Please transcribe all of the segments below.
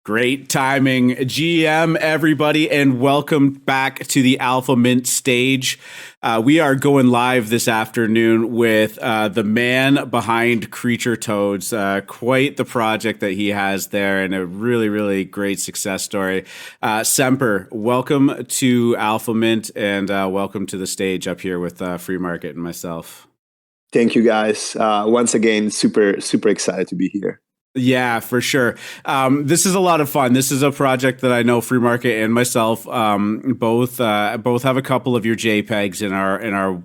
Great timing, GM, everybody, and welcome back to the Alpha Mint stage. We are going live this afternoon with the man behind CreatureToadz. Quite the project that he has there, and a really, really great success story. Sempur, welcome to Alpha Mint, and welcome to the stage up here with Free Market and myself. Thank you, guys. Once again, super excited to be here. Yeah, for sure. This is a lot of fun. This is a project that I know Free Market and myself both have a couple of your JPEGs in our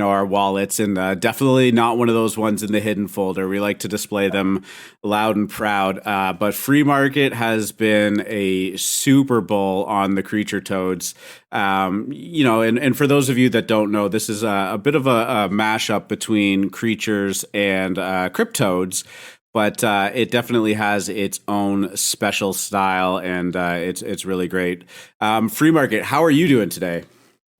our wallets, and definitely not one of those ones in the hidden folder. We like to display them loud and proud. But Free Market has been a Super Bowl on the CreatureToadz. And for those of you that don't know, this is a bit of a mashup between Creatures and CryptoToadz. But it definitely has its own special style, and it's really great. Free Market, how are you doing today?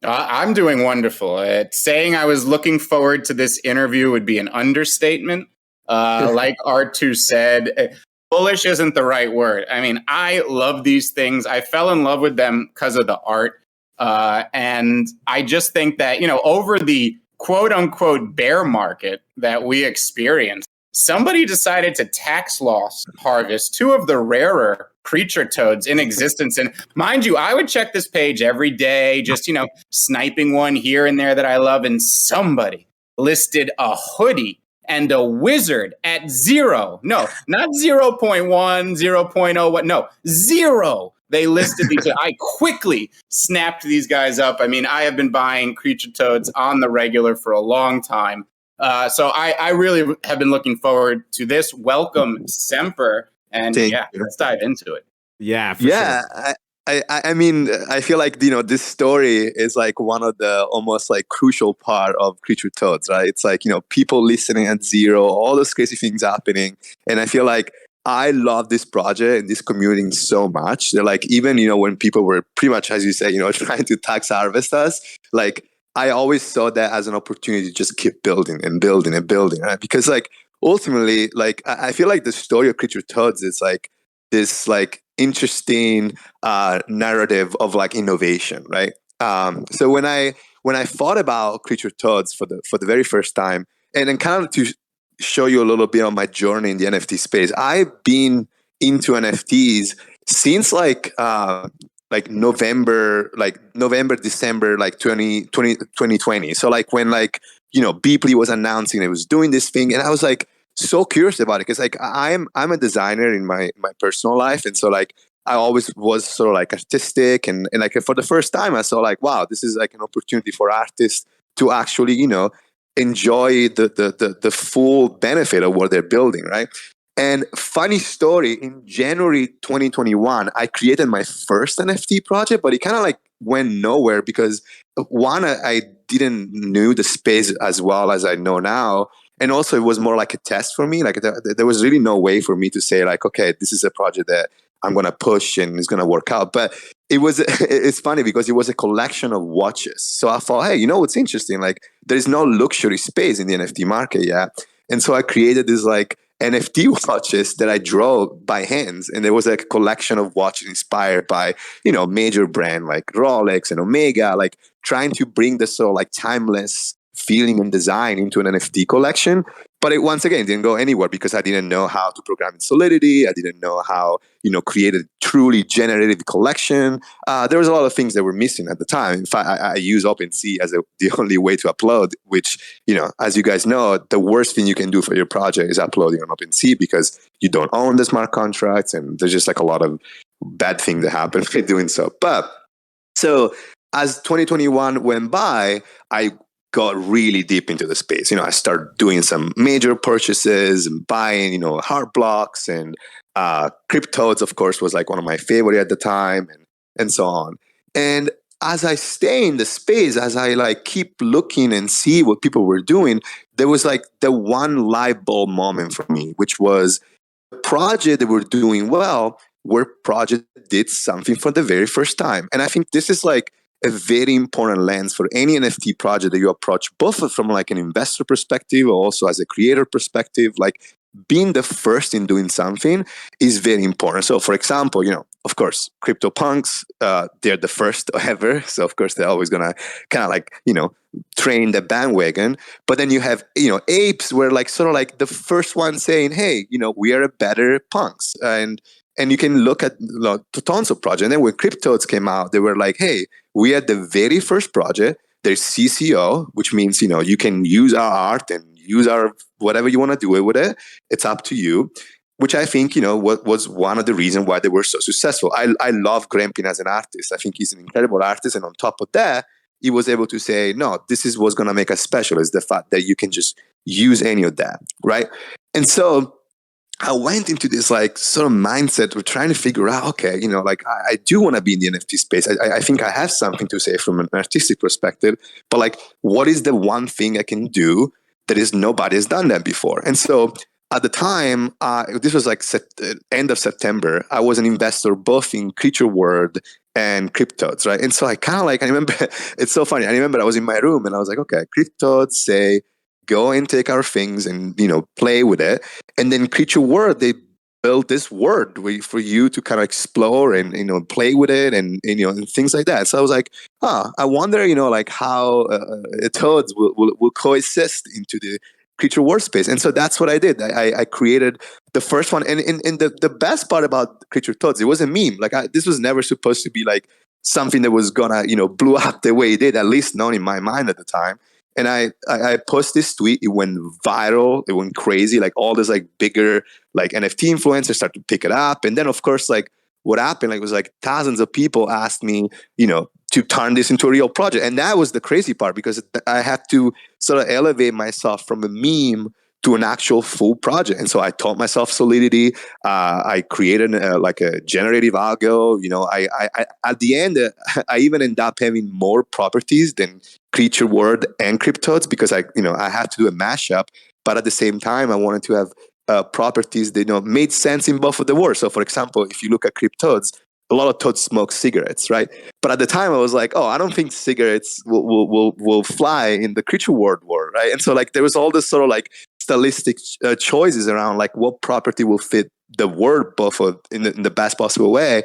I'm doing wonderful. Saying I was looking forward to this interview would be an understatement. Like R2 said, bullish isn't the right word. I mean, I love these things. I fell in love with them because of the art. And I just think that, over the quote unquote bear market that we experienced, somebody decided to tax loss harvest two of the rarer CreatureToadz in existence. And mind you, I would check this page every day, just, sniping one here and there that I love. And somebody listed a hoodie and a wizard at zero. No, not 0.1, 0.0, what? No, zero. They listed these. I quickly snapped these guys up. I mean, I have been buying CreatureToadz on the regular for a long time. So I really have been looking forward to this. Welcome, Sempur. And let's dive into it. Yeah, for sure. I mean, I feel like, this story is like one of the almost like crucial part of CreatureToadz, right? It's like, people listening at zero, all those crazy things happening. And I feel like I love this project and this community so much. They're like, even, when people were pretty much, as you say, trying to tax harvest us, like, I always saw that as an opportunity to just keep building and building and building, right? Because like ultimately, like I feel like the story of CreatureToadz is like this like interesting narrative of like innovation, right? So when I thought about CreatureToadz for the very first time, and then kind of to show you a little bit on my journey in the NFT space, I've been into NFTs since November, December, 2020. So like when Beeple was announcing it was doing this thing, and I was like so curious about it because like I'm a designer in my personal life, and so like I always was sort of like artistic, and like for the first time I saw like, wow, this is like an opportunity for artists to actually enjoy the full benefit of what they're building, right? And funny story, in January 2021, I created my first NFT project, but it kind of like went nowhere because one, I didn't know the space as well as I know now. And also it was more like a test for me. Like there was really no way for me to say like, okay, this is a project that I'm going to push and it's going to work out. But it's funny because it was a collection of watches. So I thought, hey, what's interesting? Like there is no luxury space in the NFT market yet. And so I created this like NFT watches that I draw by hands, and there was a collection of watches inspired by major brand like Rolex and Omega, like trying to bring this sort of like timeless feeling and design into an NFT collection. But it once again didn't go anywhere because I didn't know how to program in Solidity. I didn't know how create a truly generative collection. There was a lot of things that were missing at the time. In fact, I use OpenSea as the only way to upload, which as you guys know, the worst thing you can do for your project is uploading on OpenSea because you don't own the smart contracts, and there's just like a lot of bad things that happen by doing so. But so as 2021 went by, I got really deep into the space. I started doing some major purchases and buying, hard blocks, and CryptoToadz, of course, was like one of my favorite at the time, and so on. And as I stay in the space, as I like keep looking and see what people were doing, there was like the one light bulb moment for me, which was the project that were doing well where project did something for the very first time. And I think this is like a very important lens for any NFT project that you approach, both from like an investor perspective or also as a creator perspective. Like being the first in doing something is very important. So, for example, of course, CryptoPunks, they're the first ever. So, of course, they're always going to kind of like, train the bandwagon. But then you have, apes were like sort of like the first one saying, hey, we are a better punks. And you can look at tons of projects. And then when CreatureToadz came out, they were like, hey, we are the very first project. There's CCO, which means, you can use our art and use our whatever you want to do with it. It's up to you, which I think, was one of the reasons why they were so successful. I love Grempin as an artist. I think he's an incredible artist. And on top of that, he was able to say, no, this is what's going to make us special, is the fact that you can just use any of that, right? And so I went into this like sort of mindset of trying to figure out, okay, I do want to be in the NFT space. I think I have something to say from an artistic perspective, but like, what is the one thing I can do that is nobody has done that before? And so at the time, this was like end of September, I was an investor both in CreatureWorld and CryptoAdz, right? And so I kind of like, I remember, it's so funny. I remember I was in my room and I was like, okay, CryptoAdz say, go and take our things and, play with it. And then CreatureWorld, they built this world for you to kind of explore and, play with it and things like that. So I was like, I wonder, like how Toads will coexist into the CreatureWorld space. And so that's what I did. I created the first one. And the best part about CreatureToadz, it was a meme. Like this was never supposed to be like something that was gonna, blow up the way it did, at least not in my mind at the time. And I posted this tweet. It went viral. It went crazy. Like all this like bigger like NFT influencers started to pick it up. And then of course, like what happened, like was like thousands of people asked me, to turn this into a real project. And that was the crazy part, because I had to sort of elevate myself from a meme to an actual full project. And so I taught myself Solidity. I created like a generative algo. I at the end, I even ended up having more properties than CreatureWorld and CryptoAdz, because I had to do a mashup. But at the same time, I wanted to have properties that made sense in both of the worlds. So, for example, if you look at CryptoAdz, a lot of toads smoke cigarettes, right? But at the time, I was like, oh, I don't think cigarettes will fly in the CreatureWorld world, right? And so like there was all this sort of like stylistic choices around like what property will fit the world both in the best possible way,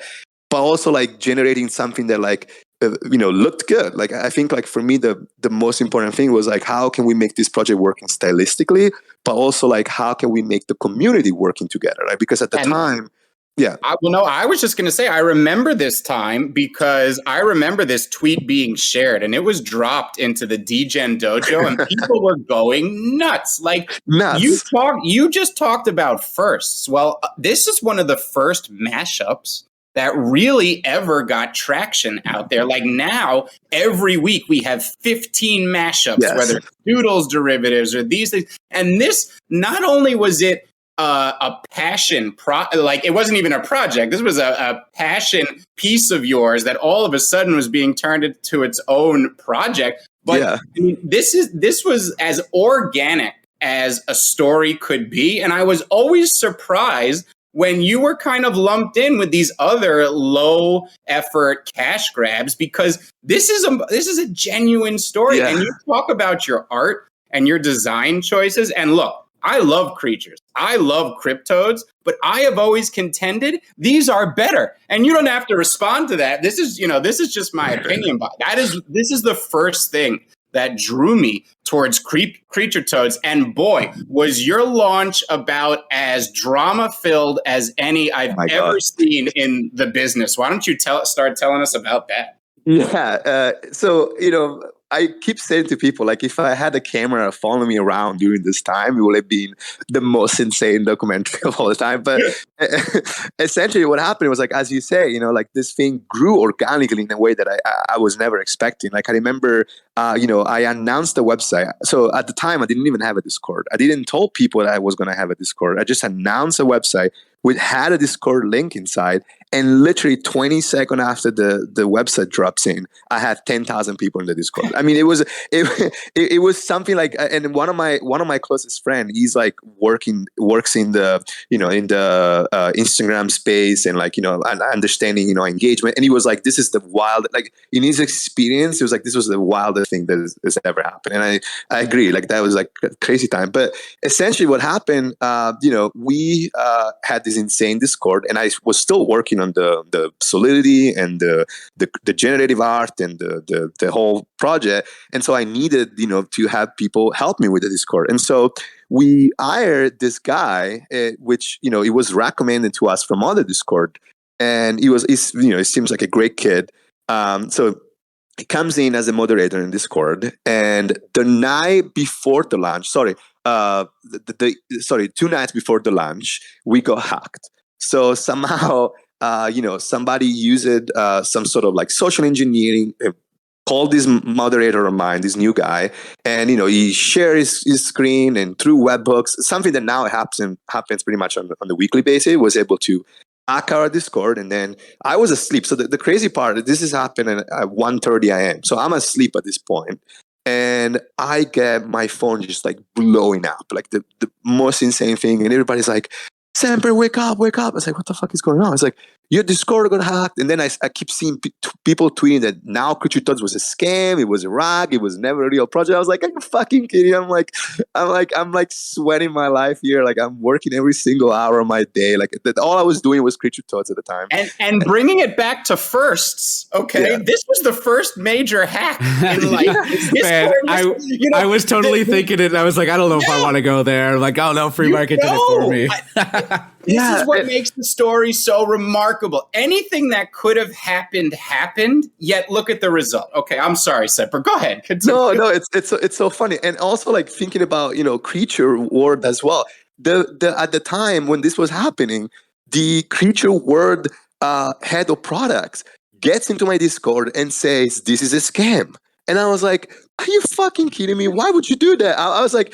but also like generating something that like looked good. Like I think like for me the most important thing was like how can we make this project working stylistically, but also like how can we make the community working together, right? Because at the time. Yeah. I was just going to say, I remember this time because I remember this tweet being shared and it was dropped into the DGen dojo and people were going nuts. Like you just talked about firsts. Well, this is one of the first mashups that really ever got traction out there. Like now, every week we have 15 mashups, whether Doodles derivatives or these things. And this, not only was it a passion like it wasn't even a project. This was a passion piece of yours that all of a sudden was being turned into its own project. But I mean, this was as organic as a story could be, and I was always surprised when you were kind of lumped in with these other low effort cash grabs, because this is a genuine story, and you talk about your art and your design choices. And look, I love creatures. I love CryptoAdz, but I have always contended these are better. And you don't have to respond to that. This is just my opinion. But this is the first thing that drew me towards CreatureToadz. And boy, was your launch about as drama-filled as any I've ever seen in the business. Why don't you start telling us about that? Yeah. So, I keep saying to people, like, if I had a camera following me around during this time, it would have been the most insane documentary of all the time. But essentially what happened was, like, as you say, like this thing grew organically in a way that I was never expecting. Like, I remember, I announced the website. So at the time, I didn't even have a Discord. I didn't tell people that I was going to have a Discord. I just announced a website. We had a Discord link inside, And literally 20 seconds after the website drops in, I had 10,000 people in the Discord. I mean, it was something like, and one of my closest friend, he's like works in the Instagram space and like understanding engagement. And he was like, this is the wild, like in his experience, he was like, this was the wildest thing that has ever happened. And I agree, like that was like a crazy time. But essentially, what happened, we had this insane Discord, and I was still working on the Solidity and the generative art and the whole project. And so I needed, to have people help me with the Discord. And so we hired this guy, which, it was recommended to us from other Discord. And he seems like a great kid. So he comes in as a moderator in Discord. And the night before the launch, 2 nights before the launch, we got hacked. So somehow, somebody used some sort of like social engineering, called this moderator of mine, this new guy, and he shared his screen and through webhooks, something that now happens pretty much on the weekly basis, was able to hack our Discord. And then I was asleep. So the crazy part, this is happening at 1:30 a.m. So I'm asleep at this point. And I get my phone just like blowing up, like the most insane thing. And everybody's like, Sempur, wake up. I was like, what the fuck is going on? It's like, your Discord got hacked. And then I keep seeing people tweeting that now CreatureToadz was a scam. It was a rag. It was never a real project. I was like, are you fucking kidding? I'm like sweating my life here. Like I'm working every single hour of my day. Like all I was doing was CreatureToadz at the time. And bringing it back to firsts. Okay. Yeah. This was the first major hack in like Man, I was totally thinking it. I was like, I don't know if I want to go there. Like, oh no, free market did it for me. This is what makes the story so remarkable. Anything that could have happened, yet look at the result. Okay, I'm sorry, Sempur. Go ahead. Continue. No, it's so funny. And also like thinking about, CreatureWorld as well. At the time when this was happening, the CreatureWorld head of products gets into my Discord and says, this is a scam. And I was like, are you fucking kidding me? Why would you do that? I was like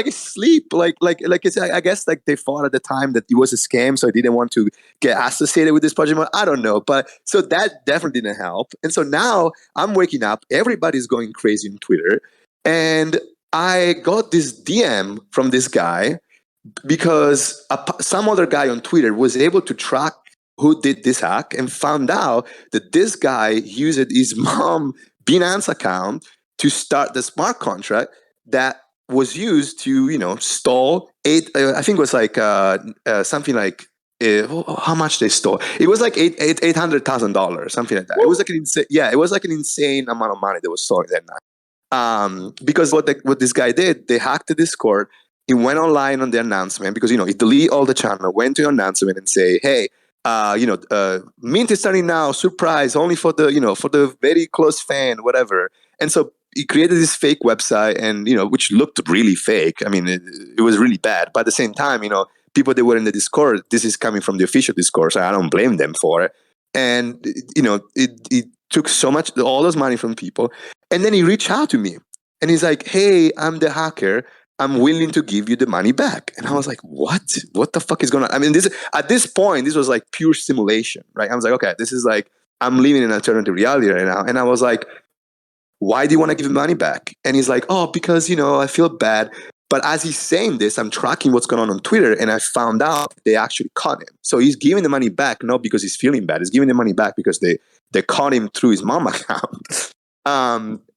asleep. Like it's, I guess like they thought at the time that it was a scam, so I didn't want to get associated with this project. I don't know, but so that definitely didn't help. And so now I'm waking up. Everybody's going crazy on Twitter, and I got this DM from this guy because some other guy on Twitter was able to track who did this hack and found out that this guy used his mom Binance account to start the smart contract that was used to, stall I think it was like something like how much they stole. It was like $800,000, something like that. It was like it was like an insane amount of money that was stolen that night. Because what this guy did, they hacked the Discord. He went online on the announcement because he deleted all the channel, went to the announcement and say, hey, Mint is starting now, surprise, only for the very close fan, whatever. And so he created this fake website and, which looked really fake. I mean, it was really bad. But at the same time, people that were in the Discord, this is coming from the official Discord, so I don't blame them for it. And, it took all this money from people. And then he reached out to me and he's like, hey, I'm the hacker. I'm willing to give you the money back. And I was like, what? What the fuck is going on? I mean, at this point, this was like pure simulation, right? I was like, okay, this is like, I'm living in an alternative reality right now. And I was like, why do you want to give the money back? And he's like, oh, because, I feel bad. But as he's saying this, I'm tracking what's going on Twitter. And I found out they actually caught him. So he's giving the money back, not because he's feeling bad. He's giving the money back because they caught him through his mom account.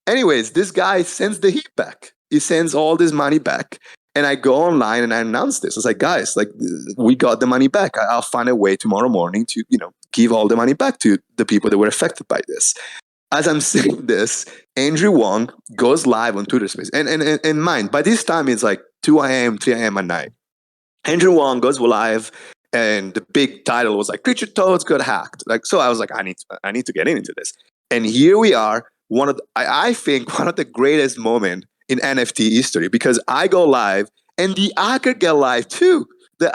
Anyways, this guy sends the heat back. He sends all this money back. And I go online and I announce this. I was like, guys, like we got the money back. I'll find a way tomorrow morning to, give all the money back to the people that were affected by this. As I'm saying this, Andrew Wong goes live on Twitter Space. And mind, by this time it's like 2 a.m., 3 a.m. at night. Andrew Wong goes live and the big title was like, CreatureToadz got hacked. Like, so I was like, I need to get into this. And here we are, I think one of the greatest moments in NFT history, because I go live and the hacker get live too. The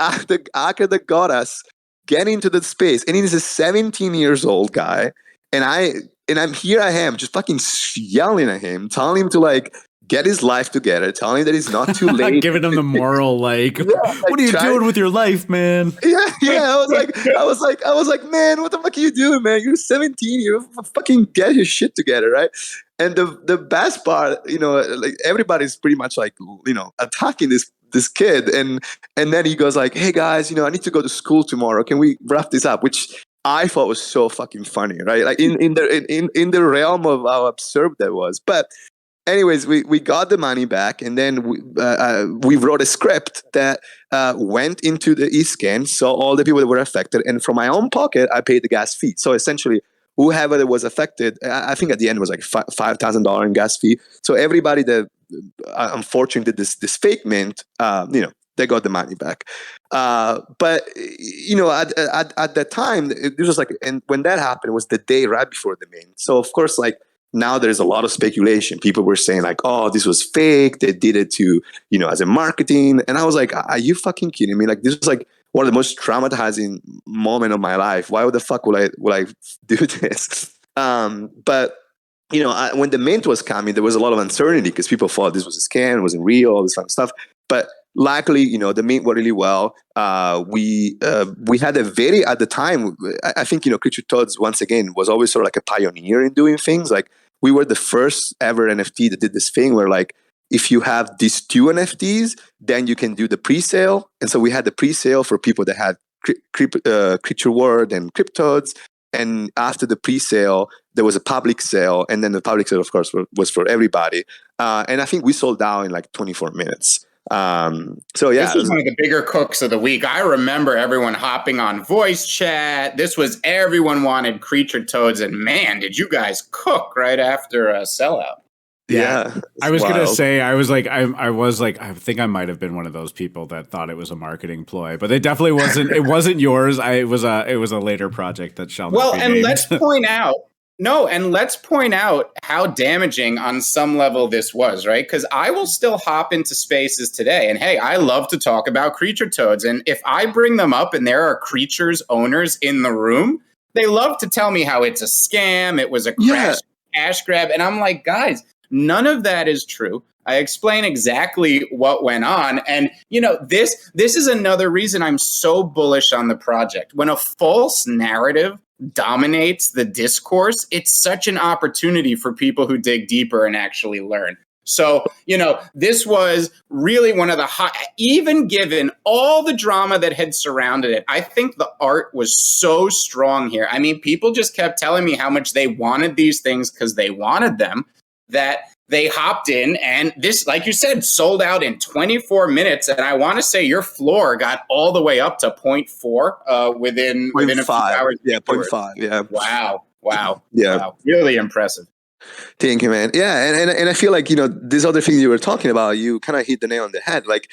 hacker that got us get into the space, and he's a 17 years old guy, and I'm here. I am just fucking yelling at him, telling him to like get his life together, tell him that it's not too late. Giving him the moral, like, what are you doing with your life, man? Yeah. I was like, man, what the fuck are you doing, man? You're 17. You fucking get your shit together, right? And the best part, like everybody's pretty much like, attacking this kid, and then he goes like, hey guys, I need to go to school tomorrow. Can we wrap this up? Which I thought was so fucking funny, right? Like in the realm of how absurd that was. But anyways, we got the money back, and then we wrote a script that went into the e-scan, so all the people that were affected, and from my own pocket, I paid the gas fee. So essentially, whoever that was affected, I think at the end it was like $5,000 in gas fee. So everybody that unfortunately did this fake mint, they got the money back. But at that time, it was like, and when that happened, it was the day right before the mint. So of course, like now there's a lot of speculation. People were saying like, oh, this was fake. They did it to, as a marketing. And I was like, are you fucking kidding me? Like this was like one of the most traumatizing moment of my life. Why the fuck would I do this? But when the mint was coming, there was a lot of uncertainty because people thought this was a scam, it wasn't real, all this kind of stuff. But luckily, the mint went really well. We had a very, at the time, I think, CreatureToadz, once again, was always sort of like a pioneer in doing things. Like we were the first ever NFT that did this thing where like, if you have these 2 NFTs, then you can do the pre-sale. And so we had the pre-sale for people that had CreatureWorld and Cryptoadz. And after the pre-sale, there was a public sale. And then the public sale, of course, was for everybody. And I think we sold out in like 24 minutes. So yeah, this was one of the bigger cooks of the week. I remember everyone hopping on voice chat. This was everyone wanted CreatureToadz, and man, did you guys cook right after a sellout? Yeah, I was gonna say, I think I might have been one of those people that thought it was a marketing ploy, but it definitely wasn't. It wasn't yours. It was a later project that shall not be named. Let's point out how damaging on some level this was, right? Because I will still hop into spaces today, and hey, I love to talk about CreatureToadz, and if I bring them up and there are Creatures owners in the room, they love to tell me how it's a scam, it was a cash grab, and I'm like, guys, none of that is true. I explain exactly what went on. And, this is another reason I'm so bullish on the project. When a false narrative dominates the discourse, it's such an opportunity for people who dig deeper and actually learn. So, this was really one of the even given all the drama that had surrounded it, I think the art was so strong here. I mean, people just kept telling me how much they wanted these things because they wanted them, that they hopped in, and this, like you said, sold out in 24 minutes. And I want to say your floor got all the way up to 0.4 within a few hours. Yeah, 0.5. Yeah. Wow. Yeah. Wow. Really impressive. Thank you, man. Yeah, and I feel like this other thing you were talking about, you kind of hit the nail on the head. Like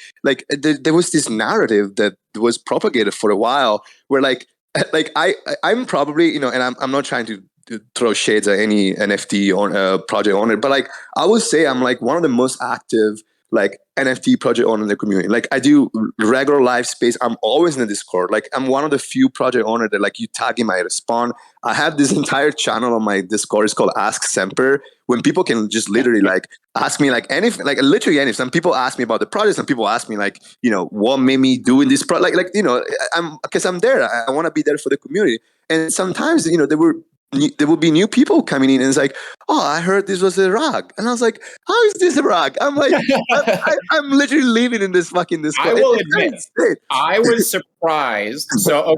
there was this narrative that was propagated for a while, where I'm probably and I'm not trying to throw shades at any NFT or project owner, but like I would say I'm like one of the most active like NFT project owner in the community. Like I do regular live space. I'm always in the Discord. Like I'm one of the few project owner that like you tag in, I respond. I have this entire channel on my Discord. It's called Ask Sempur, when people can just literally like ask me like anything, like literally anything. Some people ask me about the project. Some people ask me like, what made me doing this project? I'm there. I want to be there for the community. And sometimes, there will be new people coming in and it's like, oh, I heard this was a rug. And I was like, how is this a rug? I'm like, I'm literally living in this fucking Discord. I will admit, I was surprised. So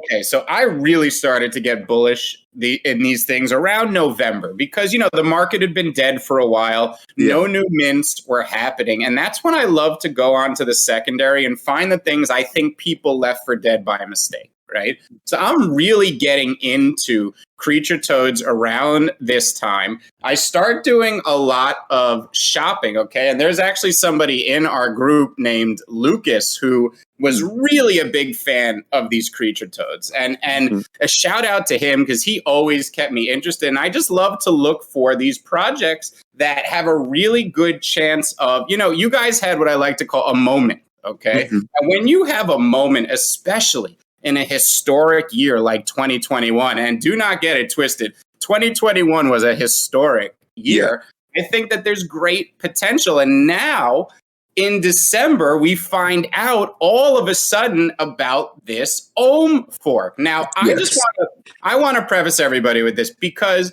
I really started to get bullish in these things around November because, the market had been dead for a while. Yeah. No new mints were happening. And that's when I love to go onto the secondary and find the things I think people left for dead by mistake. Right. So I'm really getting into CreatureToadz around this time. I start doing a lot of shopping. Okay. And there's actually somebody in our group named Lucas who was really a big fan of these CreatureToadz. And a shout out to him because he always kept me interested. And I just love to look for these projects that have a really good chance of, you guys had what I like to call a moment. Okay. Mm-hmm. And when you have a moment, especially in a historic year like 2021, and do not get it twisted, 2021 was a historic year. I think that there's great potential. And now in December, we find out all of a sudden about this Ohm fork. Now, I want to preface everybody with this because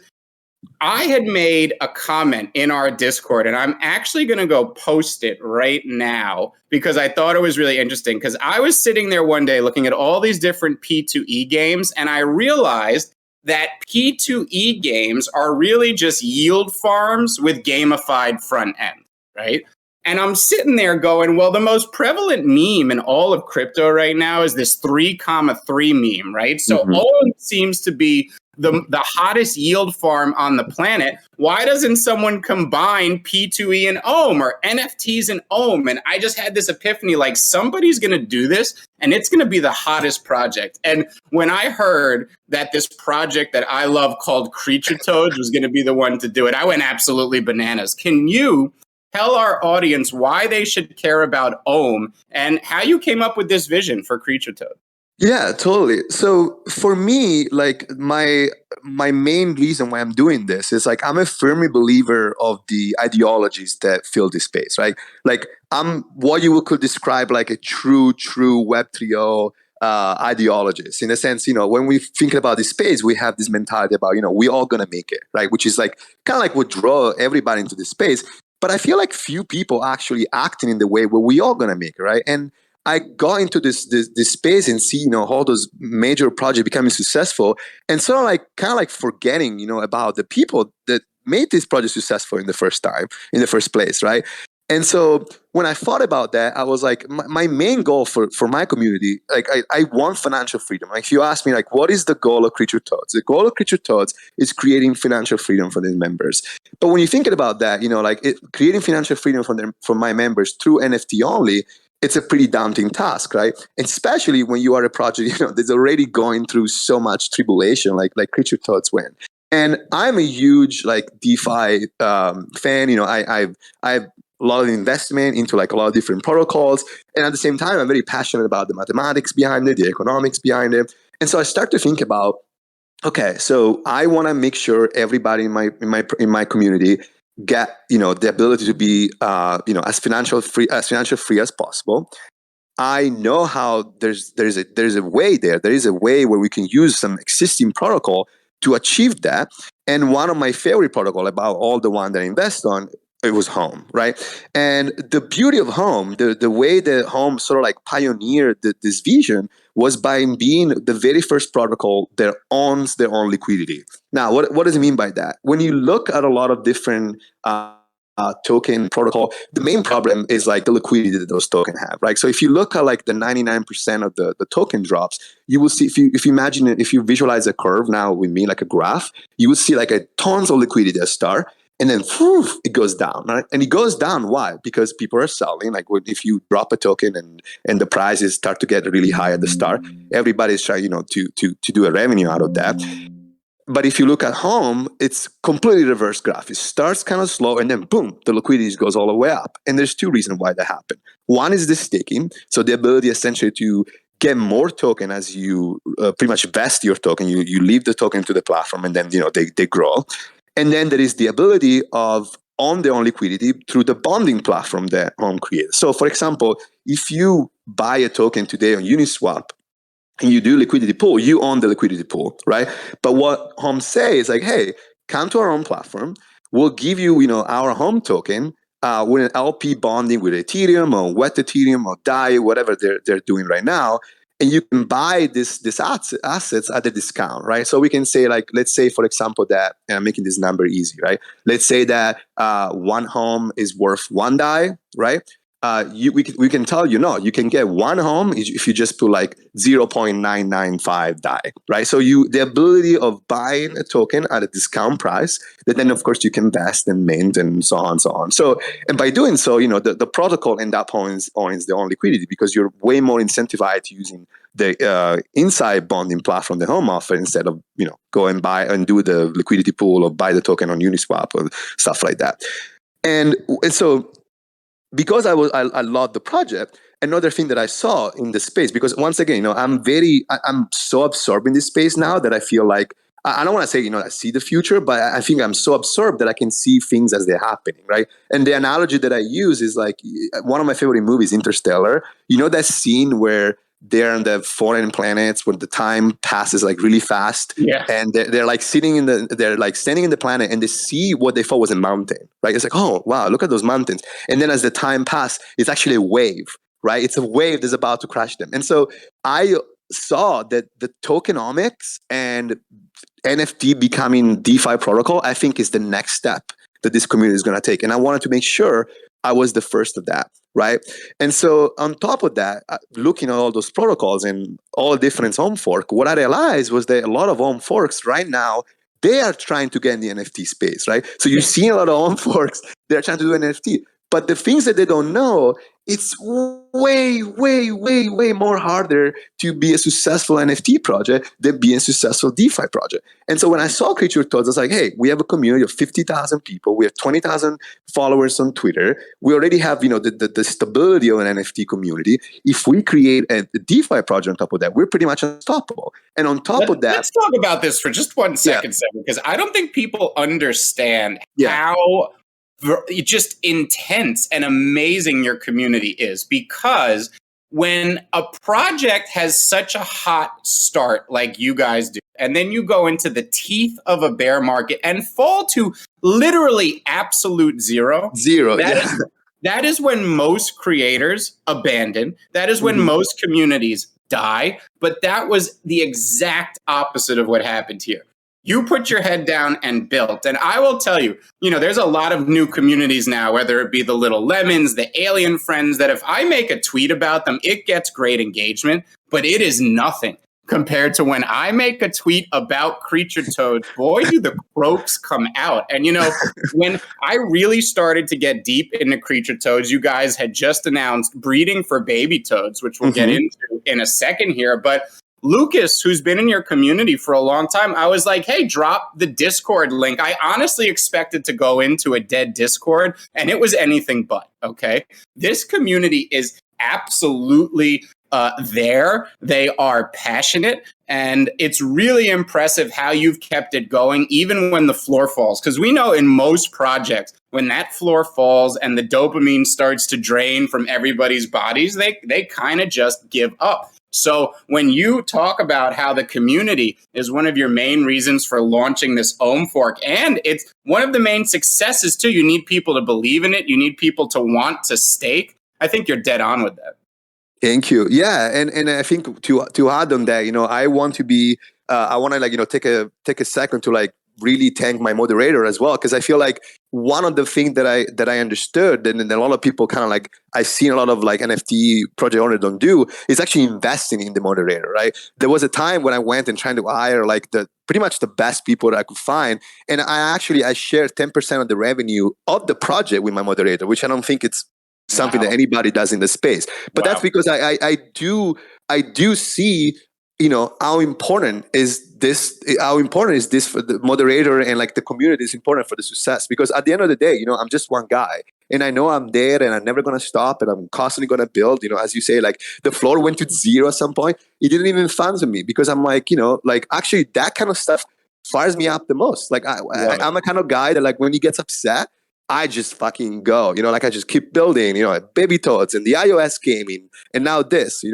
I had made a comment in our Discord, and I'm actually going to go post it right now because I thought it was really interesting. Because I was sitting there one day looking at all these different P2E games, and I realized that P2E games are really just yield farms with gamified front end, right? And I'm sitting there going, well, the most prevalent meme in all of crypto right now is this 3,3 meme, right? So Ohm seems to be the hottest yield farm on the planet. Why doesn't someone combine P2E and Ohm or NFTs and Ohm? And I just had this epiphany, like somebody's going to do this and it's going to be the hottest project. And when I heard that this project that I love called CreatureToadz was going to be the one to do it, I went absolutely bananas. Can you tell our audience why they should care about Ohm and how you came up with this vision for CreatureToadz? Yeah, totally. So for me, like my main reason why I'm doing this is like I'm a firm believer of the ideologies that fill this space, right? Like I'm what you could describe like a true Web 3.0 ideologist in a sense. When we think about this space, we have this mentality about we all gonna make it, right? Which is like kind of like what draw everybody into this space. But I feel like few people actually acting in the way where we all gonna make it, right? And I got into this space and see, all those major projects becoming successful, and sort of like kind of like forgetting, about the people that made this project successful in the first place, right? And so when I thought about that, I was like, my main goal for my community, like I want financial freedom. Like if you ask me, like, what is the goal of CreatureToadz? The goal of CreatureToadz is creating financial freedom for their members. But when you're thinking about that, creating financial freedom for my members through NFT only, it's a pretty daunting task, right? And especially when you are a project, that's already going through so much tribulation, like CreatureToadz went. And I'm a huge like DeFi fan. I have a lot of investment into like a lot of different protocols, and at the same time, I'm very passionate about the mathematics behind it, the economics behind it. And so I start to think about, okay, so I want to make sure everybody in my community get the ability to be as financial free as possible. I know how there's a way there. There is a way where we can use some existing protocol to achieve that. And one of my favorite protocol about all the one that I invest on, it was Home, right? And the beauty of Home, the way that Home sort of like pioneered this vision was by being the very first protocol that owns their own liquidity. Now, what does it mean by that? When you look at a lot of different token protocol, the main problem is like the liquidity that those tokens have, right? So if you look at like the 99% of the token drops, you will see, if you imagine it, if you visualize a curve now with me, like a graph, you will see like a tons of liquidity at start. And then it goes down, right? And it goes down. Why? Because people are selling. Like if you drop a token and the prices start to get really high at the start, everybody's trying, to do a revenue out of that. But if you look at Home, it's completely reverse graph. It starts kind of slow, and then boom, the liquidity goes all the way up. And there's two reasons why that happened. One is the staking, so the ability essentially to get more token as you pretty much vest your token. You leave the token to the platform, and then they grow. And then there is the ability of own their own liquidity through the bonding platform that Home creates. So, for example, if you buy a token today on Uniswap and you do liquidity pool, you own the liquidity pool, right? But what Home says is like, hey, come to our own platform. We'll give you, our Home token with an LP bonding with Ethereum or Wet Ethereum or DAI, whatever they're doing right now. And you can buy this assets at a discount, right? So we can say, like, let's say, for example, that, and I'm making this number easy, right? Let's say that one Home is worth one DAI, right? We can tell you, no, you can get one Home if you just put like 0.995 DAI, right? So the ability of buying a token at a discount price that then, of course, you can invest and mint and so on and so on. So, and by doing so, the protocol end up owns their own liquidity because you're way more incentivized using the inside bonding platform the Home offer instead of, go and buy and do the liquidity pool or buy the token on Uniswap or stuff like that. And so, because I loved the project, another thing that I saw in the space, because once again, I'm so absorbed in this space now that I feel like I don't want to say, I see the future, but I think I'm so absorbed that I can see things as they're happening, right? And the analogy that I use is like one of my favorite movies, Interstellar. You know that scene where they're on the foreign planets where the time passes like really fast, and they're like standing in the planet, and they see what they thought was a mountain, right? It's like, oh wow, look at those mountains, and then as the time passes, it's actually a wave, right? It's a wave that's about to crash them. And so I saw that the tokenomics and NFT becoming DeFi protocol, I think, is the next step that this community is going to take. And I wanted to make sure I was the first of that, right? And so on top of that, looking at all those protocols and all different home fork, what I realized was that a lot of home forks right now, they are trying to get in the NFT space, right? So you're seeing a lot of home forks, they're trying to do an NFT. But the things that they don't know, it's way, way, way, way more harder to be a successful NFT project than being a successful DeFi project. And so when I saw CreatureToadz, I was like, hey, we have a community of 50,000 people. We have 20,000 followers on Twitter. We already have, the stability of an NFT community. If we create a DeFi project on top of that, we're pretty much unstoppable. And on top of that, let's talk about this for just 1 second, because I don't think people understand how just intense and amazing your community is. Because when a project has such a hot start like you guys do, and then you go into the teeth of a bear market and fall to literally absolute zero, that is when most creators abandon. That is when most communities die. But that was the exact opposite of what happened here. You put your head down and built. And I will tell you, there's a lot of new communities now, whether it be the Little Lemons, the Alien Friends, that if I make a tweet about them, it gets great engagement, but it is nothing compared to when I make a tweet about CreatureToadz. Boy, do the croaks come out. And, when I really started to get deep into CreatureToadz, you guys had just announced breeding for baby toads, which we'll get into in a second here. But Lucas, who's been in your community for a long time, I was like, hey, drop the Discord link. I honestly expected to go into a dead Discord, and it was anything but, okay? This community is absolutely there. They are passionate, and it's really impressive how you've kept it going, even when the floor falls. Because we know in most projects, when that floor falls and the dopamine starts to drain from everybody's bodies, they kind of just give up. So when you talk about how the community is one of your main reasons for launching this Ohm fork, and it's one of the main successes too, you need people to believe in it. You need people to want to stake. I think you're dead on with that. Thank you. Yeah, and I think to add on that, I want to be, I want to take a second to really thank my moderator as well, because I feel like one of the things that I understood, and a lot of people kind of I've seen a lot of NFT project owners don't do, is actually investing in the moderator, right? There was a time when I went and trying to hire pretty much the best people that I could find, and I shared 10% of the revenue of the project with my moderator, which I don't think it's something that anybody does in the space. But that's because I do see, how important is this for the moderator, and the community is important for the success. Because at the end of the day, I'm just one guy, and I know I'm there, and I'm never going to stop, and I'm constantly going to build. As you say, the floor went to zero at some point. It didn't even fun to me, because I'm actually that kind of stuff fires me up the most. I'm a kind of guy that when he gets upset, I just fucking go, I just keep building, baby toads and the iOS gaming, and now this,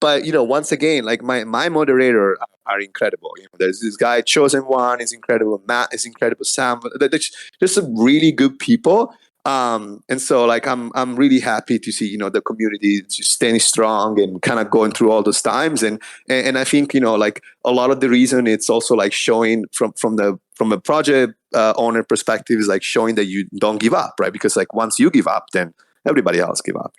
but once again, my moderator are incredible. There's this guy, Chosen One is incredible. Matt is incredible. Sam, there's just some really good people. And so I'm really happy to see, the community just staying strong and kind of going through all those times. And I think, a lot of the reason it's also showing from a project owner perspective is showing that you don't give up, right? Because once you give up, then everybody else give up,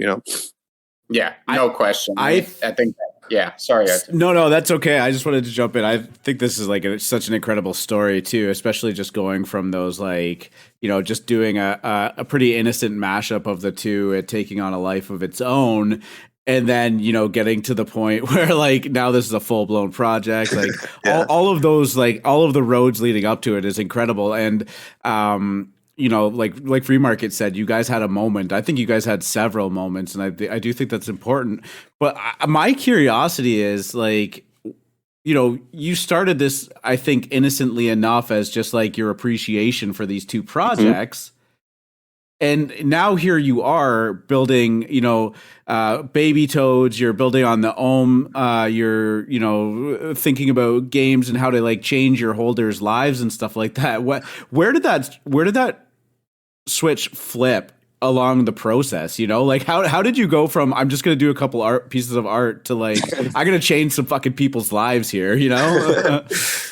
Yeah, no question. I think that, yeah, sorry. No, that's okay. I just wanted to jump in. I think this is such an incredible story too, especially just going from those just doing a pretty innocent mashup of the two, it taking on a life of its own. And then, getting to the point where now this is a full blown project, all of those, all of the roads leading up to it is incredible. And, like Free Market said, you guys had a moment. I think you guys had several moments, and I do think that's important. But my curiosity is you started this, I think, innocently enough as just like your appreciation for these two projects. And now here you are building, baby toads. You're building on the Ohm. You're, thinking about games and how to like change your holders' lives and stuff like that. Where did that switch flip along the process? Like how did you go from I'm just gonna do a couple pieces of art to like I'm gonna change some fucking people's lives here?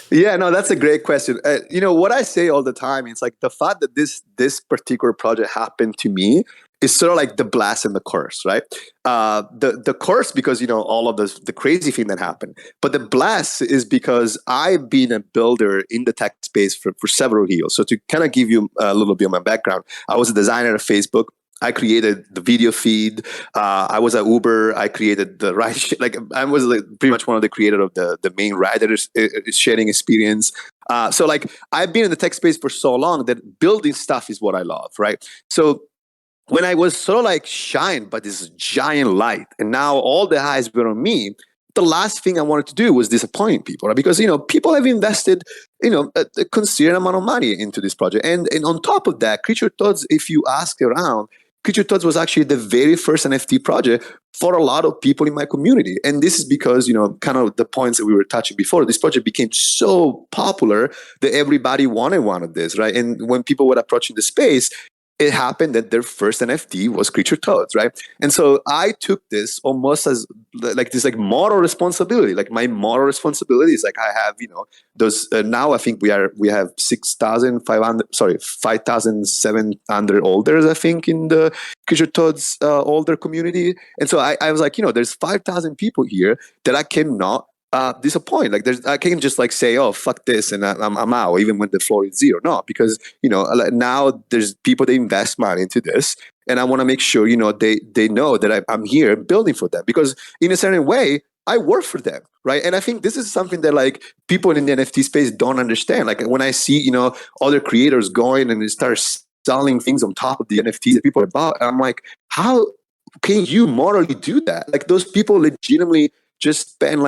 Yeah, no, that's a great question. What I say all the time, it's like the fact that this particular project happened to me is sort of like the blast and the curse, right? The curse because all of the crazy thing that happened, but the blast is because I've been a builder in the tech space for several years. So to kind of give you a little bit of my background, I was a designer at Facebook. I created the video feed. I was at Uber. I created the ride. I was pretty much one of the creators of the main rider sharing experience. So I've been in the tech space for so long that building stuff is what I love, right? So when I was sort of shined by this giant light, and now all the eyes were on me, the last thing I wanted to do was disappoint people, right? Because people have invested a considerable amount of money into this project, and on top of that, CreatureToadz, if you ask around, CreatureToadz was actually the very first NFT project for a lot of people in my community. And this is because, kind of the points that we were touching before, this project became so popular that everybody wanted one of this, right? And when people were approaching the space, it happened that their first NFT was CreatureToadz, right? And so I took this almost as this moral responsibility. My moral responsibility is I have those. Now I think we have 5,700 holders, I think, in the CreatureToadz holder community. And so I was there's 5,000 people here that I cannot disappoint. I can't just say, oh, fuck this, and I'm out, even when the floor is zero. No, because now there's people that invest money into this, and I want to make sure they know that I'm here building for them, because in a certain way I work for them, right? And I think this is something that people in the NFT space don't understand. When I see other creators going and they start selling things on top of the NFTs that people are about, I'm like, how can you morally do that? Those people legitimately just spend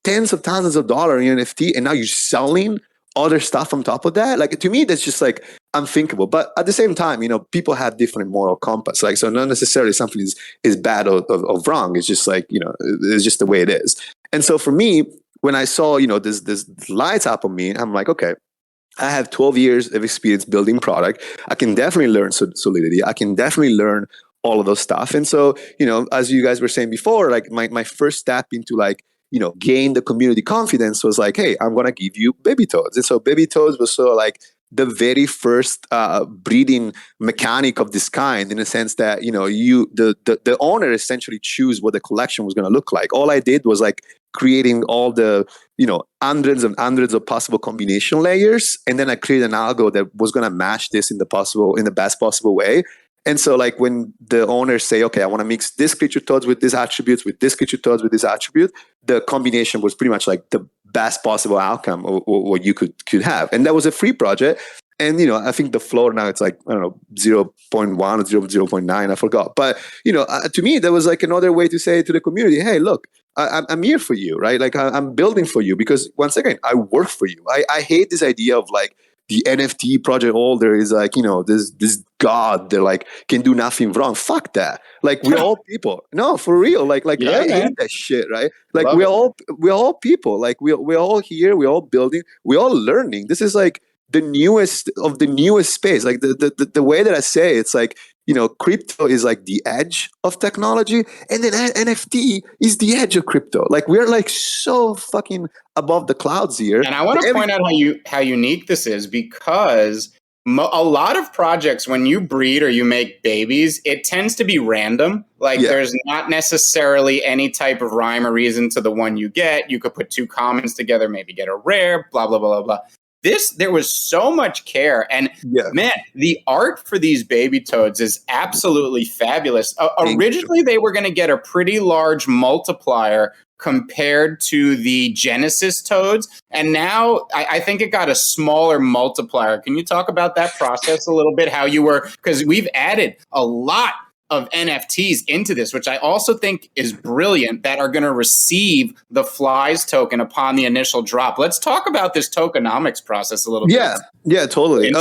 tens of thousands of dollars in NFT, and now you're selling other stuff on top of that. To me, that's just unthinkable. But at the same time, people have different moral compass. So not necessarily something is bad or wrong. It's just it's just the way it is. And so for me, when I saw this lights up on me, I'm like, okay, I have 12 years of experience building product. I can definitely learn solidity. I can definitely learn all of those stuff. And so, as you guys were saying before, my first step into gain the community confidence was hey, I'm going to give you baby toads. And so baby toads was sort of the very first breeding mechanic of this kind, in a sense that, the owner essentially choose what the collection was going to look like. All I did was creating all the, hundreds and hundreds of possible combination layers. And then I created an algo that was going to match this in the best possible way. And so when the owners say, okay, I want to mix this CreatureToadz with these attributes, with this CreatureToadz with this attribute, the combination was pretty much the best possible outcome of what you could have. And that was a free project. And, I think the floor now it's 0.1 or 0.9, I forgot. But, to me, that was another way to say to the community, hey, look, I'm here for you, right? I'm building for you, because once again, I work for you. I hate this idea of the NFT project holder is this god that can do nothing wrong. Fuck that. We're all people. No, for real. I hate that shit, right? We're all people. We're all here. We're all building. We're all learning. This is the newest of the newest space. The way that I say it's crypto is the edge of technology, and then NFT is the edge of crypto. We're so fucking above the clouds here. And I want to point out how unique this is, because a lot of projects, when you breed or you make babies, it tends to be random. There's not necessarily any type of rhyme or reason to the one you get. You could put two commons together, maybe get a rare, blah, blah, blah, blah, blah. There was so much care, and man, the art for these baby toads is absolutely fabulous. Originally, they were going to get a pretty large multiplier compared to the Genesis toads, and now I think it got a smaller multiplier. Can you talk about that process a little bit? How you were, because we've added a lot of NFTs into this, which I also think is brilliant, that are going to receive the Flies token upon the initial drop. Let's talk about this tokenomics process a little bit. Yeah, totally.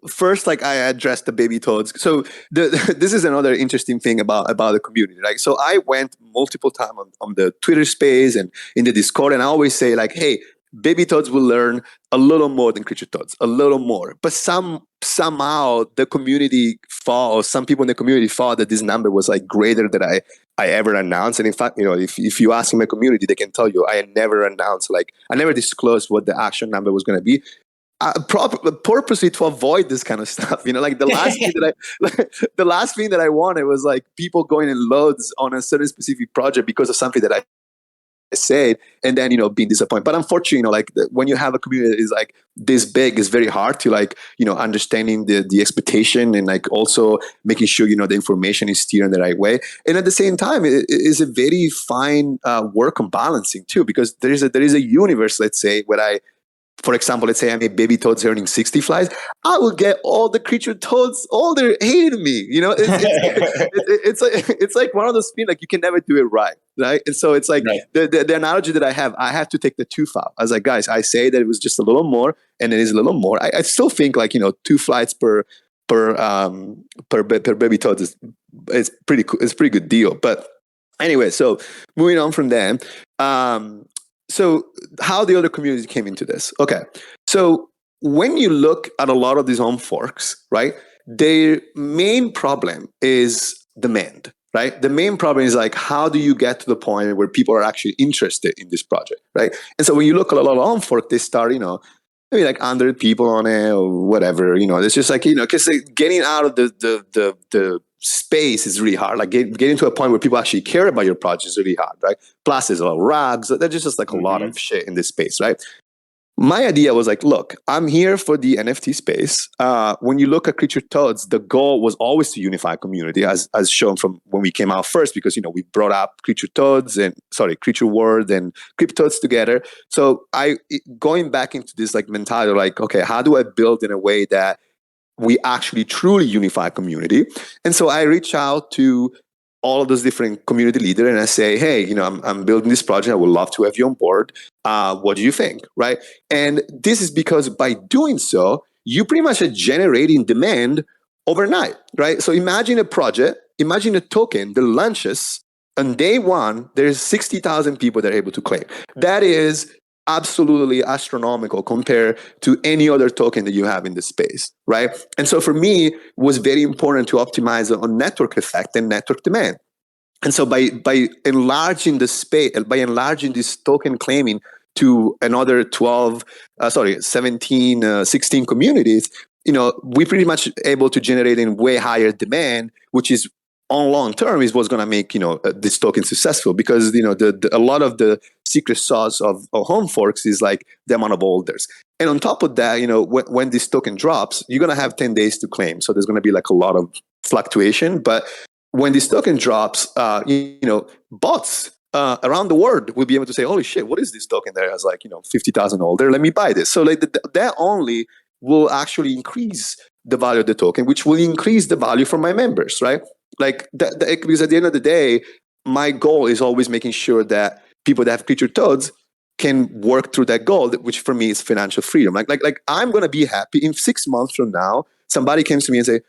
First, like I addressed the baby toads. So this is another interesting thing about the community, right? So I went multiple times on the Twitter space and in the Discord, and I always say like, hey, baby toads will learn a little more than CreatureToadz, a little more. But somehow the community thought, or some people in the community thought that this number was like greater than I ever announced. And in fact, if you ask in my community, they can tell you I never announced, like I never disclosed what the actual number was going to be. Purposely to avoid this kind of stuff, like the last thing that I wanted was like people going in loads on a certain specific project because of something that I said, and then being disappointed. But unfortunately, like when you have a community that is like this big, it's very hard to like understanding the expectation and like also making sure the information is steered in the right way. And at the same time, it is a very fine work on balancing too, because there is a universe, let's say, where for example, let's say I'm a baby toads earning 60 flies, I will get all the CreatureToadz, all they're hating me. It's like one of those things, like you can never do it right? And so it's like the analogy that I have to take the tooth out. I was like, guys, I say that it was just a little more, and it is a little more. I still think like 2 flights per baby toads is pretty cool. It's a pretty good deal. But anyway, so moving on from there. So how the other communities came into this. Okay. So when you look at a lot of these home forks, right, their main problem is demand, right? The main problem is like, how do you get to the point where people are actually interested in this project, right? And so when you look at a lot of home fork, they start, maybe like 100 people on it or whatever, it's just like, because getting out of the space is really hard. Like getting to a point where people actually care about your project is really hard, right? Plus there's a lot of rags. There's just like a lot of shit in this space, right? My idea was like, look, I'm here for the NFT space. When you look at CreatureToadz, the goal was always to unify community, as shown from when we came out first, because we brought up CreatureWorld and Cryptoadz together. So going back into this like mentality, like, okay, how do I build in a way that we actually truly unify community? And so I reach out to all of those different community leaders and I say, hey, I'm building this project. I would love to have you on board. What do you think? Right. And this is because by doing so, you pretty much are generating demand overnight. Right. So imagine a project, imagine a token that launches on day one, there's 60,000 people that are able to claim. That is absolutely astronomical compared to any other token that you have in the space, right? And so for me, it was very important to optimize on network effect and network demand. And so by enlarging the space, by enlarging this token claiming to another 17, 16 communities, we pretty much able to generate in way higher demand, which is on long term is what's going to make this token successful, because a lot of the secret sauce of home forks is like the amount of holders, and on top of that, when this token drops, you're going to have 10 days to claim, so there's going to be like a lot of fluctuation. But when this token drops, bots around the world will be able to say, holy shit, what is this token that has like 50,000 holder? Let me buy this. So like that only will actually increase the value of the token, which will increase the value for my members, right? Like that, because at the end of the day, my goal is always making sure that people that have CreatureToadz can work through that goal, which for me is financial freedom. Like I'm going to be happy in 6 months from now, somebody comes to me and say,